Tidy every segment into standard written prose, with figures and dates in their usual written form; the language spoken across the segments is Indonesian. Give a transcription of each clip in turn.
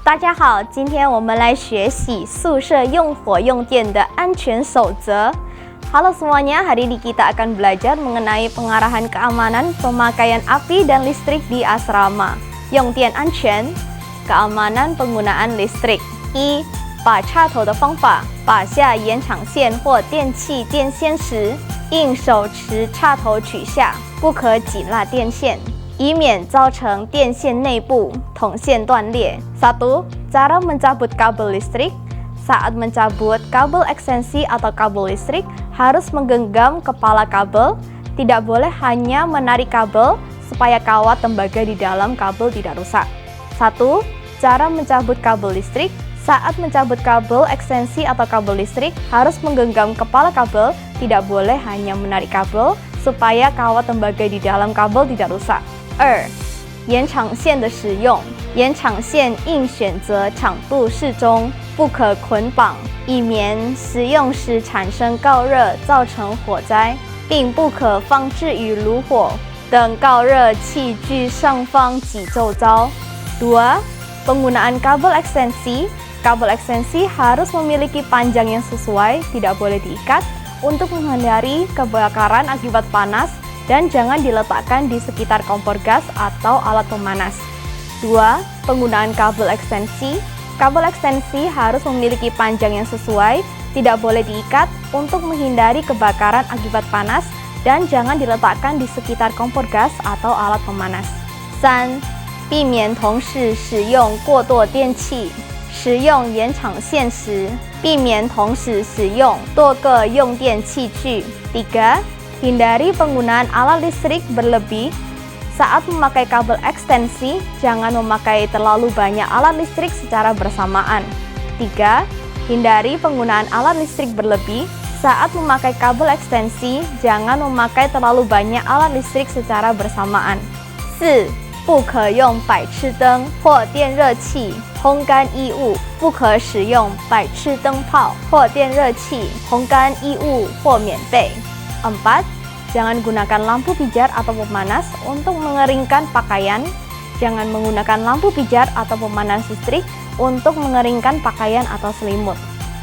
大家好，今天我们来学习宿舍用火用电的安全守则。Halo semuanya, hari ini kita akan belajar mengenai pengarahan keamanan pemakaian api dan listrik di asrama. 用电安全 keamanan penggunaan listrik. 一、拔插头的方法，拔下延长线或电器电线时，应手持插头取下，不可挤拉电线，以免造成电线内部铜线断裂。1. Cara mencabut kabel listrik. Saat mencabut kabel ekstensi atau kabel listrik, harus menggenggam kepala kabel. Tidak boleh hanya menarik kabel supaya kawat tembaga di dalam kabel tidak rusak. 1. Cara mencabut kabel listrik. Saat mencabut kabel ekstensi atau kabel listrik, harus menggenggam kepala kabel. Tidak boleh hanya menarik kabel supaya kawat tembaga di dalam kabel tidak rusak. 2. 延长线的使用，延长线应选择长度适中，不可捆绑，以免使用时产生高热造成火灾，并不可放置与炉火等高热器具上方及周遭。 2. Penggunaan kabel ekstensi. Kabel ekstensi harus memiliki panjang yang sesuai, tidak boleh diikat untuk menghindari kebakaran akibat panas dan jangan diletakkan di sekitar kompor gas atau alat pemanas. 2. Penggunaan kabel ekstensi. Kabel ekstensi harus memiliki panjang yang sesuai, tidak boleh diikat untuk menghindari kebakaran akibat panas dan jangan diletakkan di sekitar kompor gas atau alat pemanas. 3. 避免同时使用过多电器。使用延长线时，避免同时使用多个用电器具。 3. Hindari penggunaan alat listrik berlebih. Saat memakai kabel ekstensi, jangan memakai terlalu banyak alat listrik secara bersamaan. 3. Hindari penggunaan alat listrik berlebih. Saat memakai kabel ekstensi, jangan memakai terlalu banyak alat listrik secara bersamaan. 4. 不可用百炽灯或电热器烘干衣物，不可使用百炽灯泡或电热器烘干衣物或棉被。 4. Jangan gunakan lampu pijar atau pemanas untuk mengeringkan pakaian. Jangan menggunakan lampu pijar atau pemanas listrik untuk mengeringkan pakaian atau selimut.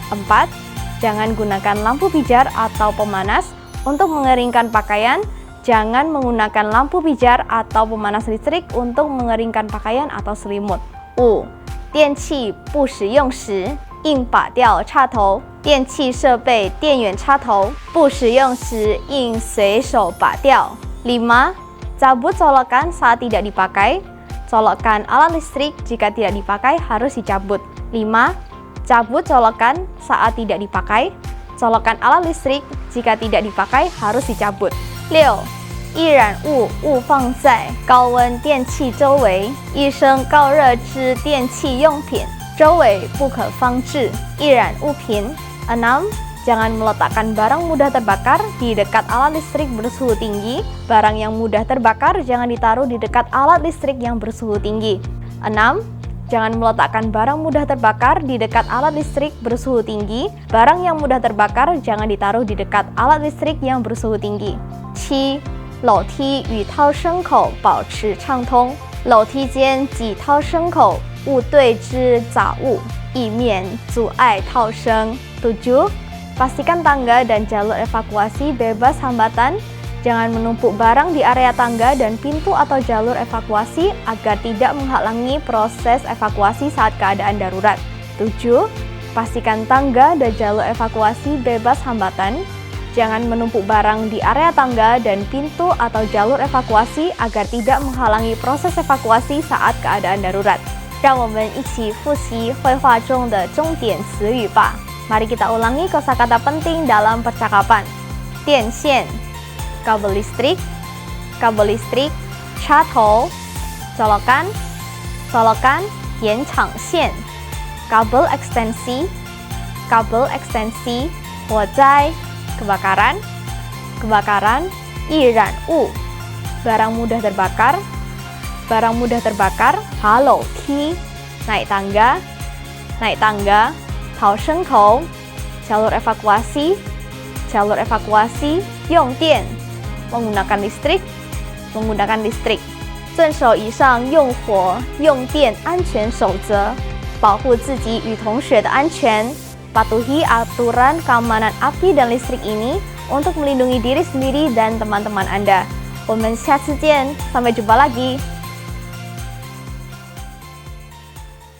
4. Jangan gunakan lampu pijar atau pemanas untuk mengeringkan pakaian. Jangan menggunakan lampu pijar atau pemanas listrik untuk mengeringkan pakaian atau selimut. 5. 电器不使用时，应拔掉插头。 电器设备电源插头不使用时应随手拔掉。 5. Cabut colokan saat tidak dipakai. Colokan alat listrik jika tidak dipakai harus dicabut. 5. Cabut colokan saat tidak dipakai. Colokan alat listrik jika tidak dipakai harus dicabut. 6. 易燃物勿放在高温电器周围，易生高热之电器用品周围不可放置易燃物品。 6. Jangan meletakkan barang mudah terbakar di dekat alat listrik bersuhu tinggi. Barang yang mudah terbakar jangan ditaruh di dekat alat listrik yang bersuhu tinggi. 6. Jangan meletakkan barang mudah terbakar di dekat alat listrik bersuhu tinggi. Barang yang mudah terbakar jangan ditaruh di dekat alat listrik yang bersuhu tinggi. 7. 楼梯与逃生口保持畅通。楼梯间及逃生口勿对之杂物，以免阻碍逃生。 7. Pastikan tangga dan jalur evakuasi bebas hambatan. Jangan menumpuk barang di area tangga dan pintu atau jalur evakuasi agar tidak menghalangi proses evakuasi saat keadaan darurat. 7. Pastikan tangga dan jalur evakuasi bebas hambatan. Jangan menumpuk barang di area tangga dan pintu atau jalur evakuasi agar tidak menghalangi proses evakuasi saat keadaan darurat. 让我们一起复习绘画中的重点词语吧。 Mari kita ulangi kosakata penting dalam percakapan. 电线 kabel listrik,插头 colokan, 延长线 kabel ekstensi, 火灾 kebakaran, 易燃物 barang mudah terbakar, 爬楼梯 naik tangga, 逃生口 jalur evakuasi, 用电 menggunakan listrik, 遵守以上用火用电安全守则，保护自己与同学的安全. Patuhi aturan keamanan api dan listrik ini untuk melindungi diri sendiri dan teman-teman Anda. 我们下次见，sampai jumpa lagi.